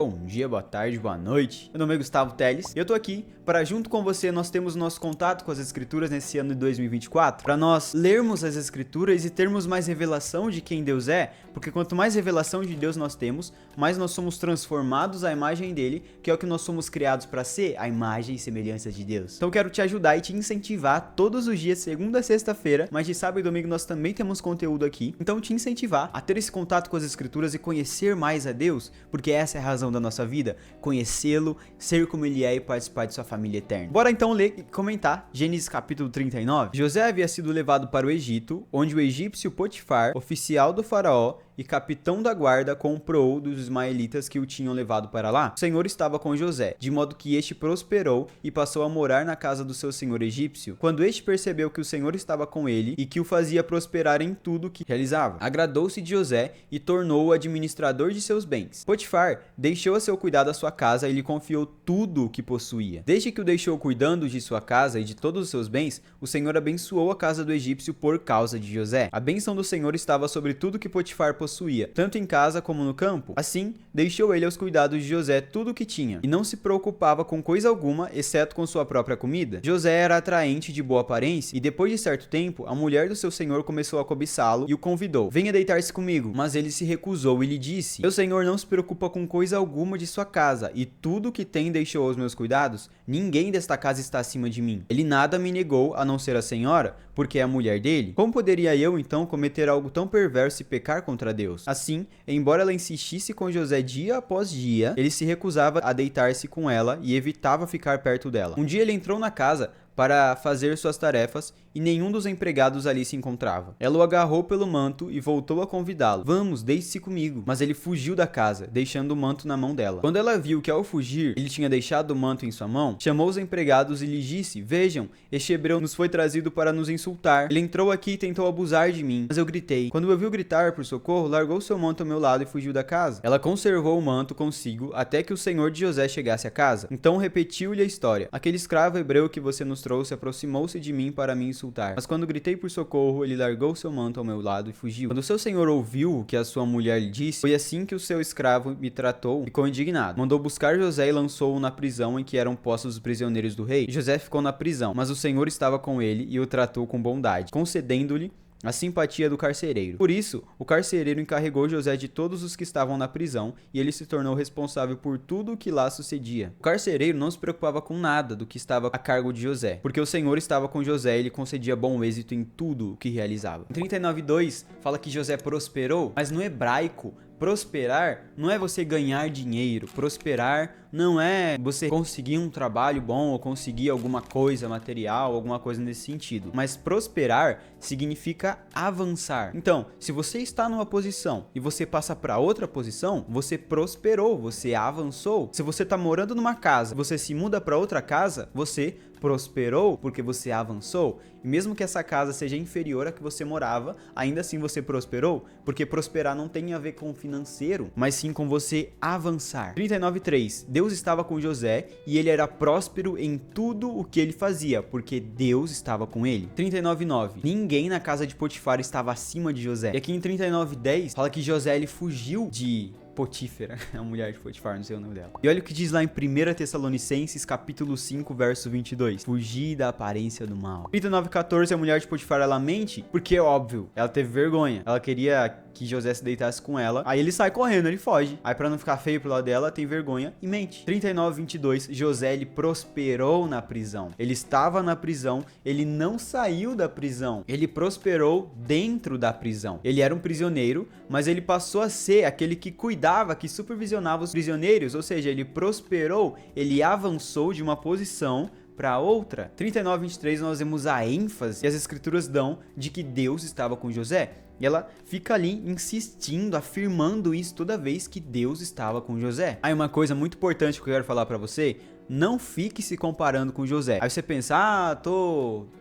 Bom dia, boa tarde, boa noite. Meu nome é Gustavo Teles e eu tô aqui para, junto com você, nós temos nosso contato com as escrituras nesse ano de 2024, para nós lermos as escrituras e termos mais revelação de quem Deus é, porque quanto mais revelação de Deus nós temos, mais nós somos transformados à imagem dele, que é o que nós somos criados para ser, a imagem e semelhança de Deus. Então eu quero te ajudar e te incentivar todos os dias, segunda a sexta-feira, mas de sábado e domingo nós também temos conteúdo aqui, então te incentivar a ter esse contato com as escrituras e conhecer mais a Deus, porque essa é a razão da nossa vida, conhecê-lo, ser como ele é e participar de sua família eterna. Bora então ler e comentar Gênesis capítulo 39. José havia sido levado para o Egito, onde o egípcio Potifar, oficial do faraó e capitão da guarda, comprou dos ismaelitas que o tinham levado para lá. O Senhor estava com José, de modo que este prosperou e passou a morar na casa do seu senhor egípcio. Quando este percebeu que o Senhor estava com ele e que o fazia prosperar em tudo que realizava, agradou-se de José e tornou-o administrador de seus bens. Potifar deixou a seu cuidado a sua casa e lhe confiou tudo o que possuía. Desde que o deixou cuidando de sua casa e de todos os seus bens, o Senhor abençoou a casa do egípcio por causa de José. A bênção do Senhor estava sobre tudo que Potifar possuía, tanto em casa como no campo. Assim, deixou ele aos cuidados de José tudo o que tinha, e não se preocupava com coisa alguma, exceto com sua própria comida. José era atraente, de boa aparência, e depois de certo tempo, a mulher do seu senhor começou a cobiçá-lo e o convidou: venha deitar-se comigo. Mas ele se recusou e lhe disse: meu senhor não se preocupa com coisa alguma de sua casa, e tudo o que tem deixou aos meus cuidados. Ninguém desta casa está acima de mim. Ele nada me negou, a não ser a senhora, porque é a mulher dele. Como poderia eu, então, cometer algo tão perverso e pecar contra Deus? Assim, embora ela insistisse com José dia após dia, ele se recusava a deitar-se com ela e evitava ficar perto dela. Um dia ele entrou na casa para fazer suas tarefas e nenhum dos empregados ali se encontrava. Ela o agarrou pelo manto e voltou a convidá-lo: vamos, deite-se comigo. Mas ele fugiu da casa, deixando o manto na mão dela. Quando ela viu que ao fugir ele tinha deixado o manto em sua mão, chamou os empregados e lhes disse: vejam, este hebreu nos foi trazido para nos insultar. Ele entrou aqui e tentou abusar de mim, mas eu gritei. Quando me ouviu gritar por socorro, largou seu manto ao meu lado e fugiu da casa. Ela conservou o manto consigo até que o senhor de José chegasse a casa. Então repetiu-lhe a história: aquele escravo hebreu que você nos trouxe aproximou-se de mim para me insultar, mas quando gritei por socorro, ele largou seu manto ao meu lado e fugiu. Quando seu senhor ouviu o que a sua mulher lhe disse, foi assim que o seu escravo me tratou, ficou indignado. Mandou buscar José e lançou-o na prisão em que eram postos os prisioneiros do rei. José ficou na prisão, mas o Senhor estava com ele e o tratou com bondade, concedendo-lhe a simpatia do carcereiro. Por isso, o carcereiro encarregou José de todos os que estavam na prisão, e ele se tornou responsável por tudo o que lá sucedia. O carcereiro não se preocupava com nada do que estava a cargo de José, porque o Senhor estava com José e ele concedia bom êxito em tudo o que realizava. Em 39:2 fala que José prosperou, mas no hebraico, prosperar não é você ganhar dinheiro. Prosperar não é você conseguir um trabalho bom ou conseguir alguma coisa material, alguma coisa nesse sentido. Mas prosperar significa avançar. Então, se você está numa posição e você passa para outra posição, você prosperou, você avançou. Se você está morando numa casa, você se muda para outra casa, você prosperou porque você avançou. E mesmo que essa casa seja inferior à que você morava, ainda assim você prosperou, porque prosperar não tem a ver com financeiro, mas sim com você avançar. 39:3 Deus estava com José e ele era próspero em tudo o que ele fazia, porque Deus estava com ele. 39:9 ninguém na casa de Potifar estava acima de José. E aqui em 39:10 fala que José ele fugiu de Potífera, a mulher de Potifar, não sei o nome dela. E olha o que diz lá em 1 Tessalonicenses, capítulo 5, verso 22. Fugir da aparência do mal. 39:14, a mulher de Potifar, ela mente, porque é óbvio, ela teve vergonha. Ela queria que José se deitasse com ela. Aí ele sai correndo, ele foge. Aí pra não ficar feio pro lado dela, tem vergonha e mente. 39:22, José, ele prosperou na prisão. Ele estava na prisão, ele não saiu da prisão. Ele prosperou dentro da prisão. Ele era um prisioneiro, mas ele passou a ser aquele que cuidava, que supervisionava os prisioneiros, ou seja, ele prosperou, ele avançou de uma posição para outra. 39:23 nós vemos a ênfase que as escrituras dão de que Deus estava com José. E ela fica ali insistindo, afirmando isso toda vez que Deus estava com José. Aí uma coisa muito importante que eu quero falar para você: não fique se comparando com José. Aí você pensa: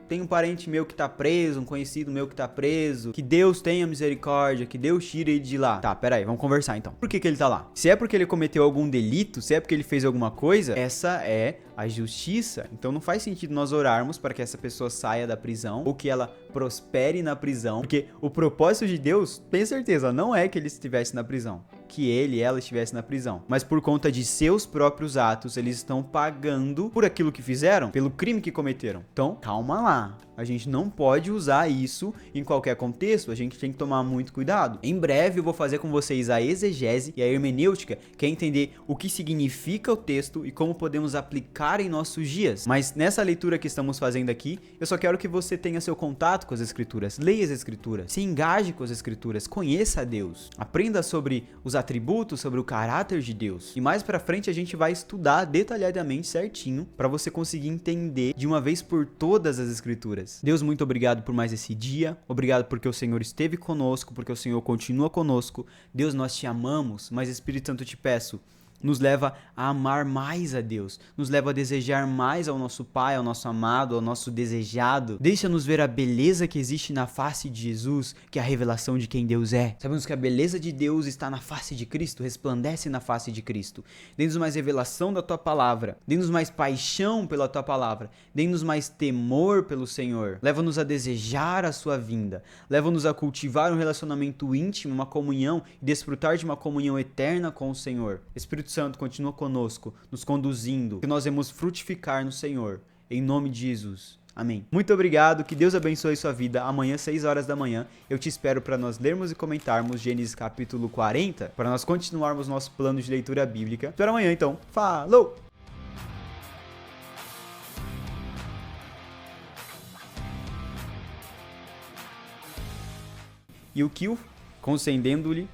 tem um parente meu que tá preso, um conhecido meu que tá preso, que Deus tenha misericórdia, que Deus tire ele de lá. Tá, peraí, vamos conversar então. Por que ele tá lá? Se é porque ele cometeu algum delito, se é porque ele fez alguma coisa, essa é a justiça. Então não faz sentido nós orarmos para que essa pessoa saia da prisão ou que ela prospere na prisão, porque o propósito de Deus, tenho certeza, não é que ele estivesse na prisão. que ele e ela estivessem na prisão, mas por conta de seus próprios atos, eles estão pagando por aquilo que fizeram, pelo crime que cometeram. Então, calma lá. A gente não pode usar isso em qualquer contexto, a gente tem que tomar muito cuidado. Em breve eu vou fazer com vocês a exegese e a hermenêutica, que é entender o que significa o texto e como podemos aplicar em nossos dias. Mas nessa leitura que estamos fazendo aqui, eu só quero que você tenha seu contato com as escrituras, leia as escrituras, se engaje com as escrituras, conheça a Deus, aprenda sobre os atributos, sobre o caráter de Deus. E mais pra frente a gente vai estudar detalhadamente certinho para você conseguir entender de uma vez por todas as escrituras. Deus, muito obrigado por mais esse dia, obrigado porque o Senhor esteve conosco, porque o Senhor continua conosco. Deus, nós te amamos, mas Espírito Santo, eu te peço, nos leva a amar mais a Deus, nos leva a desejar mais ao nosso Pai, ao nosso amado, ao nosso desejado. Deixa-nos ver a beleza que existe na face de Jesus, que é a revelação de quem Deus é. Sabemos que a beleza de Deus está na face de Cristo, resplandece na face de Cristo. Dê-nos mais revelação da Tua Palavra, dê-nos mais paixão pela Tua Palavra, dê-nos mais temor pelo Senhor. Leva-nos a desejar a Sua vinda, leva-nos a cultivar um relacionamento íntimo, uma comunhão e desfrutar de uma comunhão eterna com o Senhor. Espírito Santo, continua conosco, nos conduzindo, que nós vamos frutificar no Senhor, em nome de Jesus. Amém. Muito obrigado, que Deus abençoe sua vida. Amanhã, 6 horas da manhã, eu te espero para nós lermos e comentarmos Gênesis capítulo 40, para nós continuarmos nosso plano de leitura bíblica. Espero amanhã, então. Falou! E o Kill, concedendo-lhe